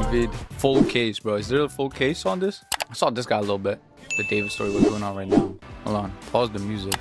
d4vd full case, bro. Is there a full case on this? I saw this guy a little bit. The David story, what's going on right now? Hold on, pause the music.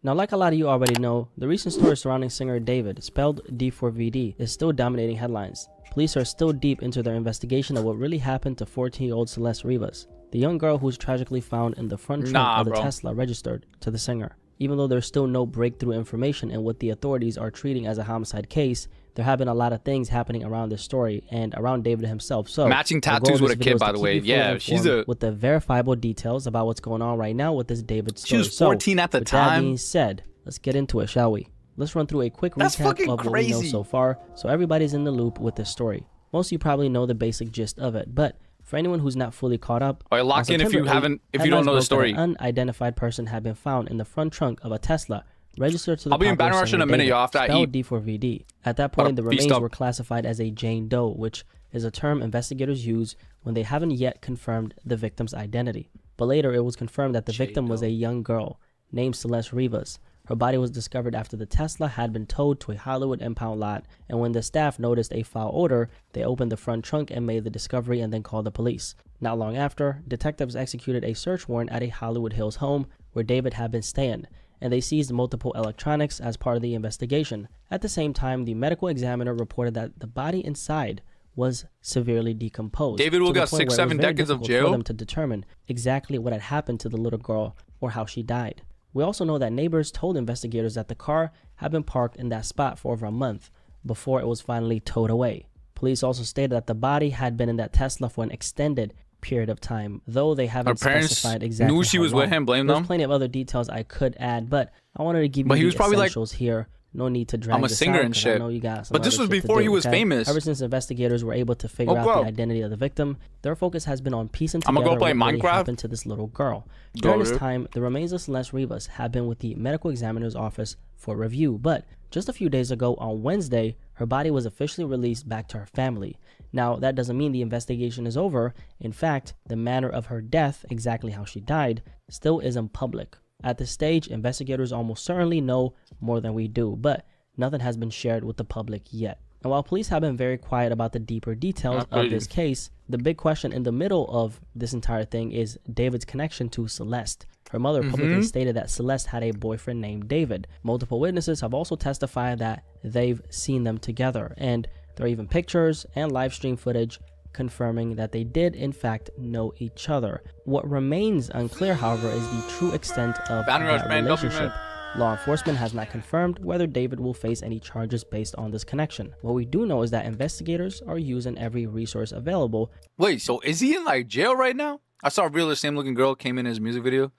Now, like a lot of you already know, the recent story surrounding singer David, spelled D4vd, is still dominating headlines. Police are still deep into their investigation of what really happened to 14-year-old Celeste Rivas, the young girl who was tragically found in the front trunk of the Tesla registered to the singer. Even though there's still no breakthrough information in what the authorities are treating as a homicide case, there have been a lot of things happening around this story and around David himself. So matching tattoos with a kid, by the way. Yeah, she's with the verifiable details about what's going on right now with this David story. She was 14 at the with time. That being said, let's get into it, shall we? Let's run through a quick recap of what we know so far, so everybody's in the loop with this story. Most of you probably know the basic gist of it, but for anyone who's not fully caught up, all right, lock in if you don't know the story. An unidentified person had been found in the front trunk of a Tesla registered to the I'll be in Baton Rouge in a minute, y'all. After I eat. D4vd. At that point, the remains were classified as a Jane Doe, which is a term investigators use when they haven't yet confirmed the victim's identity. But later, it was confirmed that the victim was a young girl named Celeste Rivas. Her body was discovered after the Tesla had been towed to a Hollywood impound lot, and when the staff noticed a foul odor, they opened the front trunk and made the discovery and then called the police. Not long after, detectives executed a search warrant at a Hollywood Hills home where David had been staying, and they seized multiple electronics as part of the investigation. At the same time, the medical examiner reported that the body inside was severely decomposed. David will get 6-7 decades of jail for them to determine exactly what had happened to the little girl or how she died. We also know that neighbors told investigators that the car had been parked in that spot for over a month before it was finally towed away. Police also stated that the body had been in that Tesla for an extended period of time, though they haven't specified exactly knew she was with him. Blame them. There's plenty of other details I could add, but I wanted to give you the essentials here. No need to drag I'm a singer and shit. I know you got some but this was before he was famous. Ever since investigators were able to figure out the identity of the victim, their focus has been on piecing together what really happened to this little girl. During this time, the remains of Celeste Rivas have been with the medical examiner's office for review, but just a few days ago on Wednesday, her body was officially released back to her family. Now, that doesn't mean the investigation is over. In fact, the manner of her death, exactly how she died, still isn't public. At this stage, investigators almost certainly know more than we do, but nothing has been shared with the public yet. And while police have been very quiet about the deeper details of this case, the big question in the middle of this entire thing is David's connection to Celeste. Her mother publicly stated that Celeste had a boyfriend named David. Multiple witnesses have also testified that they've seen them together, and there are even pictures and live stream footage confirming that they did in fact know each other. What remains unclear, however, is the true extent of that relationship. Law enforcement has not confirmed whether David will face any charges based on this connection. What we do know is that investigators are using every resource available. Wait, so is he in like jail right now? I saw a real same looking girl came in his music video.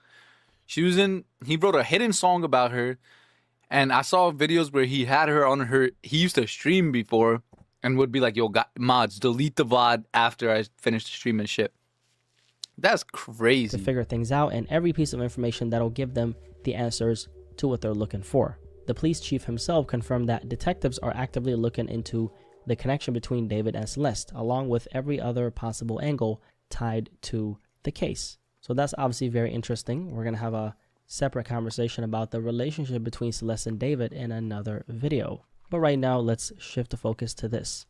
He wrote a hidden song about her, and I saw videos where he had her on he used to stream before and would be like, yo, mods, delete the VOD after I finish the stream and shit. That's crazy. To figure things out, and every piece of information that'll give them the answers to what they're looking for. The police chief himself confirmed that detectives are actively looking into the connection between David and Celeste, along with every other possible angle tied to the case. So that's obviously very interesting. We're going to have a separate conversation about the relationship between Celeste and David in another video. But right now, let's shift the focus to this.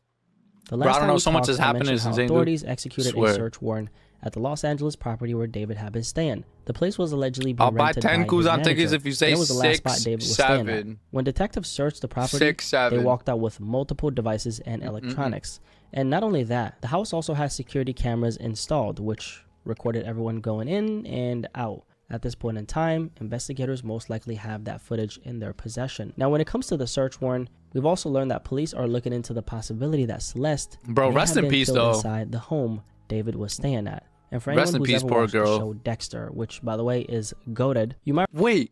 The last time so much has happened is authorities executed a search warrant at the Los Angeles property where David had been staying. The place was allegedly being rented by his manager, tickets if you say and it was the last spot David was staying at. When detectives searched the property, they walked out with multiple devices and electronics. And not only that, the house also has security cameras installed, which recorded everyone going in and out. At this point in time, investigators most likely have that footage in their possession. Now, when it comes to the search warrant, we've also learned that police are looking into the possibility that Celeste rest in peace though inside the home David was staying at. And for anyone who's ever watched the show Dexter, which by the way is goated, you might wait.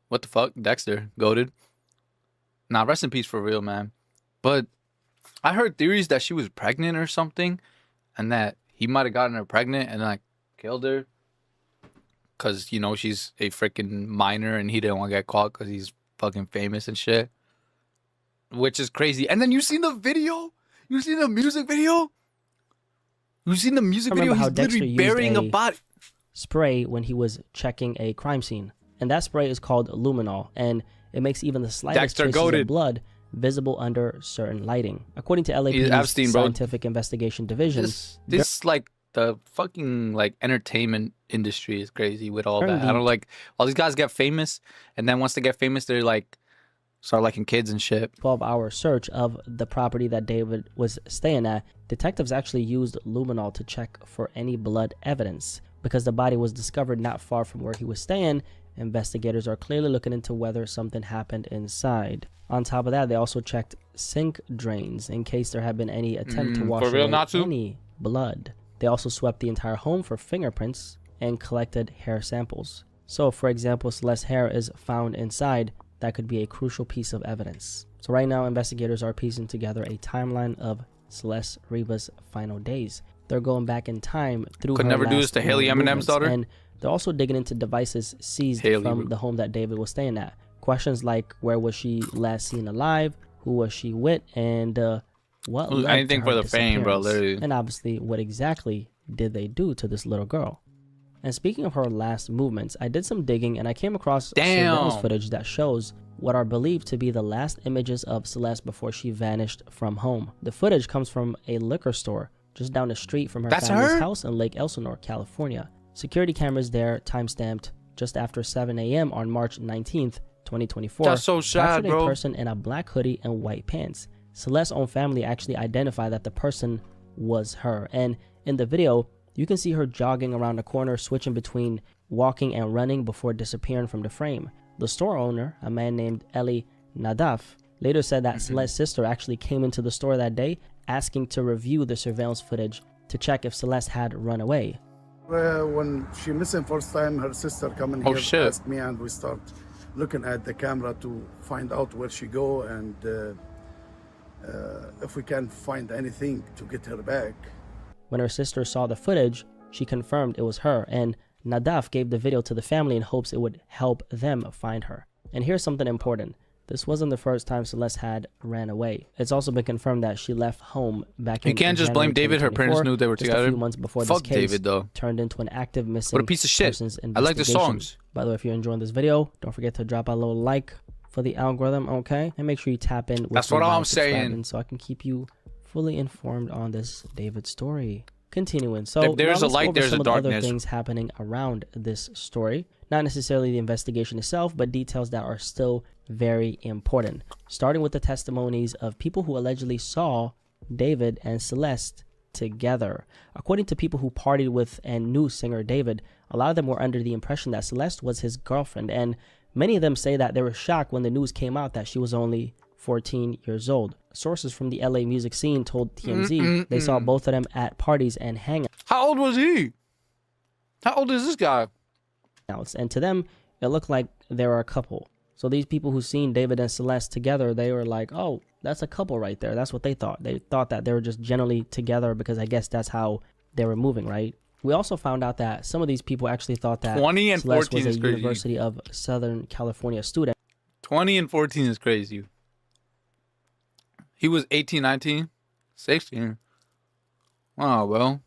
What the fuck, Dexter? Goated? Nah, rest in peace for real, man. But I heard theories that she was pregnant or something, and that he might have gotten her pregnant and like killed her. Because, you know, she's a freaking minor and he didn't want to get caught because he's fucking famous and shit. Which is crazy. And then you seen the video? You seen the music video? You seen the music video? He's literally burying a body. Spray when he was checking a crime scene. And that spray is called luminol. And it makes even the slightest traces of blood visible under certain lighting. According to He's Epstein, LAPD's bro. Scientific Investigation Division, This like the fucking like entertainment industry is crazy with all that. I don't like all these guys get famous, and then once they get famous, they're like start liking kids and shit. 12-hour search of the property that David was staying at, detectives actually used luminol to check for any blood evidence. Because the body was discovered not far from where he was staying, investigators are clearly looking into whether something happened inside. On top of that, they also checked sink drains in case there had been any attempt to wash away any blood. They also swept the entire home for fingerprints and collected hair samples. So, for example, Celeste's hair is found inside. That could be a crucial piece of evidence. So right now, investigators are piecing together a timeline of Celeste Riva's final days. They're going back in time through Could her never do this to Haley Eminem's daughter. And they're also digging into devices seized from the home that David was staying at. Questions like where was she last seen alive, who was she with, and what led anything to for her the fame, bro. Literally. And obviously, what exactly did they do to this little girl? And speaking of her last movements, I did some digging and I came across surveillance footage that shows what are believed to be the last images of Celeste before she vanished from home. The footage comes from a liquor store just down the street from her family's house in Lake Elsinore, California. Security cameras there, time-stamped just after 7 a.m. on March 19th, 2024. That's so sad, captured a person in a black hoodie and white pants. Celeste's own family actually identified that the person was her. And in the video, you can see her jogging around the corner, switching between walking and running before disappearing from the frame. The store owner, a man named Eli Nadaf, later said that Celeste's sister actually came into the store that day asking to review the surveillance footage to check if Celeste had run away. When she missing first time, her sister come in here, asked me, and we start looking at the camera to find out where she go and if we can find anything to get her back. When her sister saw the footage, she confirmed it was her, and Nadaf gave the video to the family in hopes it would help them find her. And here's something important. This wasn't the first time Celeste had ran away. It's also been confirmed that she left home back in You can't just blame David. Her parents knew they were together. Just a few months before Fuck this case David, though. Turned into an active missing what a piece of shit. persons I like the songs. By the way, if you're enjoying this video, don't forget to drop a little like for the algorithm, okay? And make sure you tap in with That's what I'm saying. So I can keep you fully informed on this David story. Continuing, so if there's a light, there's a darkness. Other things happening around this story, not necessarily the investigation itself, but details that are still very important. Starting with the testimonies of people who allegedly saw David and Celeste together. According to people who partied with and knew singer David, a lot of them were under the impression that Celeste was his girlfriend, and many of them say that they were shocked when the news came out that she was only 14 years old. Sources from the LA music scene told TMZ they saw both of them at parties and hangouts. How old was he? How old is this guy? And to them, it looked like they were a couple. So these people who seen David and Celeste together, they were like, oh, that's a couple right there. That's what they thought. They thought that they were just generally together because I guess that's how they were moving, right? We also found out that some of these people actually thought that 20 and Celeste 14 was is a crazy. University of Southern California student. 20 and 14 is crazy. He was 18, 19, 16. Oh, well.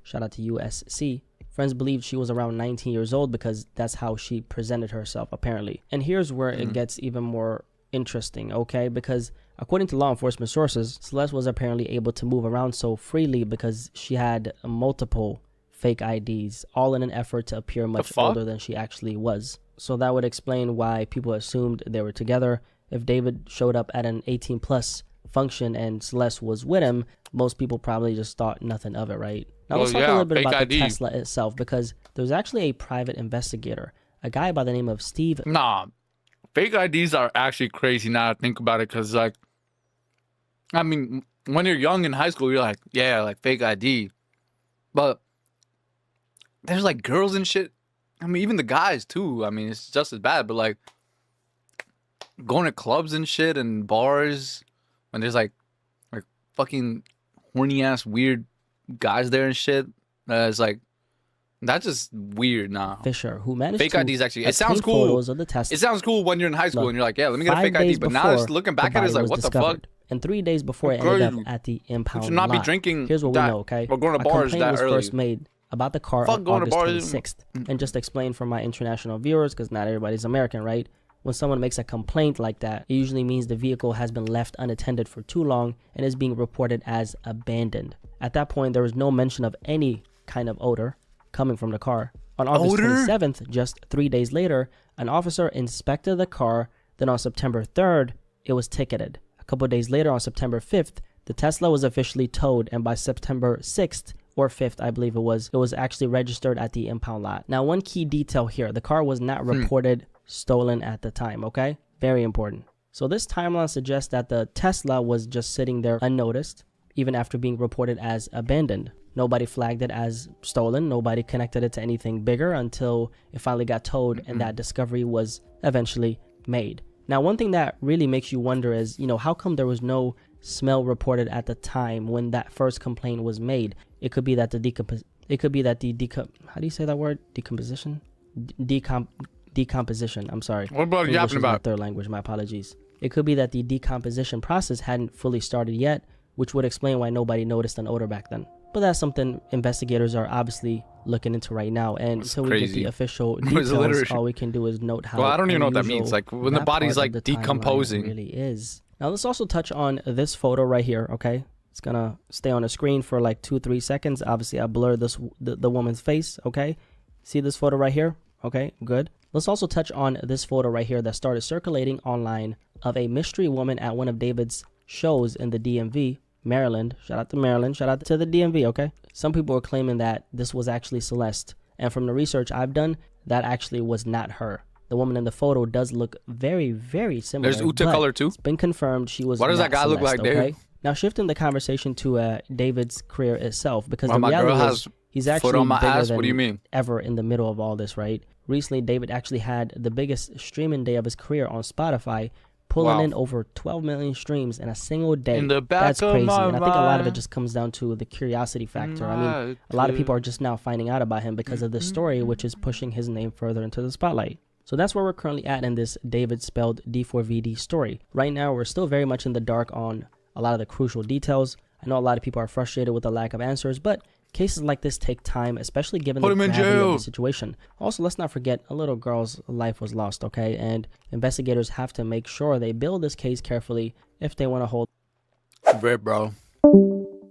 Shout out to USC. Friends believed she was around 19 years old because that's how she presented herself, apparently. And here's where it gets even more interesting, okay? Because according to law enforcement sources, Celeste was apparently able to move around so freely because she had multiple fake IDs, all in an effort to appear much older than she actually was. So that would explain why people assumed they were together. If David showed up at an 18-plus function and Celeste was with him, most people probably just thought nothing of it, right? Now let's talk a little bit about the Tesla itself, because there's actually a private investigator, a guy by the name of Steve. Nah, fake IDs are actually crazy now I think about it, because, like, I mean, when you're young in high school, you're like, yeah, like, fake ID. But there's, like, girls and shit. I mean, even the guys, too. I mean, it's just as bad, but, like, going to clubs and shit and bars when there's, like fucking horny-ass weird guys there and shit. It's like, that's just weird. Nah. Fisher, who managed fake to IDs actually. It sounds cool. Photos of the test. It sounds cool when you're in high school and you're like, yeah, let me get a fake ID. But now just looking back at it, it's like, what the fuck? And 3 days before it ended up at the impound lot. You should not be drinking. Here's what we know, okay? Or going to bars that early. A complaint was first made about the car on August 26th. And just explain for my international viewers, because not everybody's American, right? When someone makes a complaint like that, it usually means the vehicle has been left unattended for too long and is being reported as abandoned. At that point, there was no mention of any kind of odor coming from the car. On August 27th, just 3 days later, an officer inspected the car. Then on September 3rd, it was ticketed. A couple of days later, on September 5th, the Tesla was officially towed, and by September 6th or 5th, I believe it was actually registered at the impound lot. Now, one key detail here, the car was not reported stolen at the time, okay? Very important. So this timeline suggests that the Tesla was just sitting there unnoticed, even after being reported as abandoned. Nobody flagged it as stolen. Nobody connected it to anything bigger until it finally got towed and that discovery was eventually made. Now, one thing that really makes you wonder is, how come there was no smell reported at the time when that first complaint was made? It could be that how do you say that word? Decomposition? Decomposition. I'm sorry. What about you yapping about? Third language. My apologies. It could be that the decomposition process hadn't fully started yet, which would explain why nobody noticed an odor back then. But that's something investigators are obviously looking into right now. And until we get the official details, all we can do is note how. Well, I don't even know what that means. Like when the body's like decomposing. Really is. Now let's also touch on this photo right here. Okay, it's gonna stay on the screen for like 2-3 seconds. Obviously, I blurred the woman's face. Okay, see this photo right here. Okay, good. Let's also touch on this photo right here that started circulating online of a mystery woman at one of David's shows in the DMV. Maryland. Shout out to Maryland. Shout out to the DMV, okay? Some people are claiming that this was actually Celeste. And from the research I've done, that actually was not her. The woman in the photo does look very, very similar. There's Uta color too? It's been confirmed she was What does that guy Celeste, look like, okay? Dave? Now shifting the conversation to David's career itself, because well, the reality is he's actually foot on my bigger ass. than What do you mean? ever in the middle of all this, right? Recently, David actually had the biggest streaming day of his career on Spotify, pulling in over 12 million streams in a single day. That's crazy. And I think a lot of it just comes down to the curiosity factor. I mean, a lot of people are just now finding out about him because of this story, which is pushing his name further into the spotlight. So that's where we're currently at in this David spelled d4vd story. Right now, we're still very much in the dark on a lot of the crucial details. I know a lot of people are frustrated with the lack of answers, but cases like this take time, especially given the gravity of the situation. Also, let's not forget a little girl's life was lost, okay? And investigators have to make sure they build this case carefully if they want to hold. Great, bro.